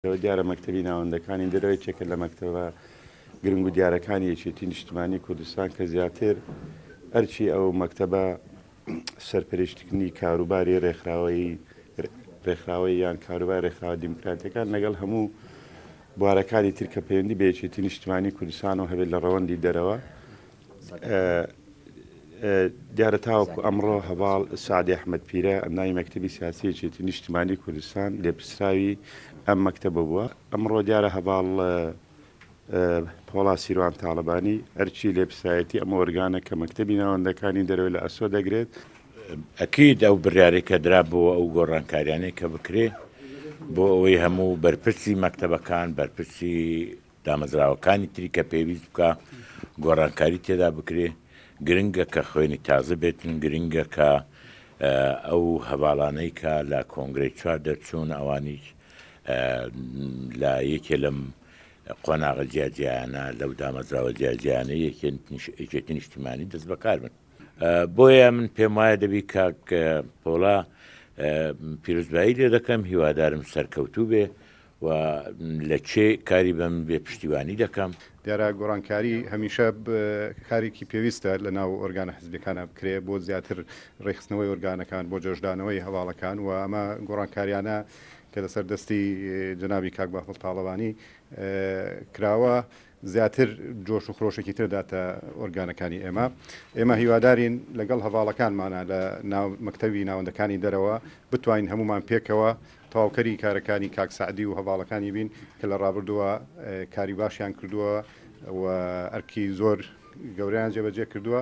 دیارە مەکتەبی ناوەندەکانی دەرەوەی چێکە لە مەکتەبە گرنگ و دیارەکانی یەکێتی نیشتیمانی کوردستان کە زیاتر ئەرچی ئەو مەکتەبە سەرپەرشتکردنی کاروباری ڕێکخراوەی یان کاروبای ڕێکخراوە دیموکراتیەکان لەگەڵ هەموو بوارەکانی تر کە پەیوەندی بە یەکێتی نیشتیمانی کوردستان و هەبێت لە ڕەوەندی دەرەوە دیارە تاوەکو ئەمڕۆ هەواڵ سعدی ئەحمەدپیرە ئەندامی مەکتەبی سیاسی یەکێتی نیشتیمانی کوردستان لێپرسراوی ئەم مەکتەبە بووە. ئەمڕۆ دیارە هەواڵ پۆڵا سیروان تاڵەبانی ئەرچی لێپرسایەتی ئەمە وەرگانە کە مەکتەبی ناوەندەکانی دەرەوەی لە ئەسۆ دەگرێت. ئەکید ئەو بڕیارێک کە درا بۆ ئەو گۆڕانکاریانەی کە بکرێ بۆ ئەوەی هەموو بەرپرسی مەکتەبەکان بەرپرسی دامەزراوەکانی تری کە پێویست بکە گۆڕانکاری تێدا بکرێ. گرنگە کە خوێنی تازە بێتن، گرنگە کە ئەو هەواڵانەی کە لە کۆنگرەی چوار دەرچوون ئەوانیش لە یەکێ لەم قۆناغە جیاجیانە لەو دامەزراوە جیاجیانە یەکێتی نیشتیمانی دەست بەکار بن. بۆیە من پێم وایە دەبی کاک پۆڵا پیرۆزبایی لێ دەکەم، هیوادارم سەرکەوتوو بێ و لە چێ کاری بەم بێ پشتیوانی دەکەم. دیارە گۆڕانکاری هەمیشە کارێکی پێویستە لە ناو ئۆرگانە حزبەکانە بکرێ بۆ زیاتر ڕێخستنەوەی ئۆرگانەکان بۆ جۆشدانەوەی هەواڵەکان و ئەمە گۆڕانکاریانە کە لەسەر دەستی جنابی کاک بەهمەد تاڵەبانی کراوە زیاتر جۆش و خرۆشێکی ترداتە ئۆرگانەکانی ئێمە هیوادارین لەگەڵ هەواڵەکانمانە لە مەکتەبی ناوەندەکانی دەرەوە بتوانین هەمومان پێکەوە تەواوکەری کارەکانی کاک سعدی و هەواڵەکانی بین کە لە ڕابردووە کاری باشیان کردووە و ئەرکی زۆر گەوریان جێبەجێ کردووە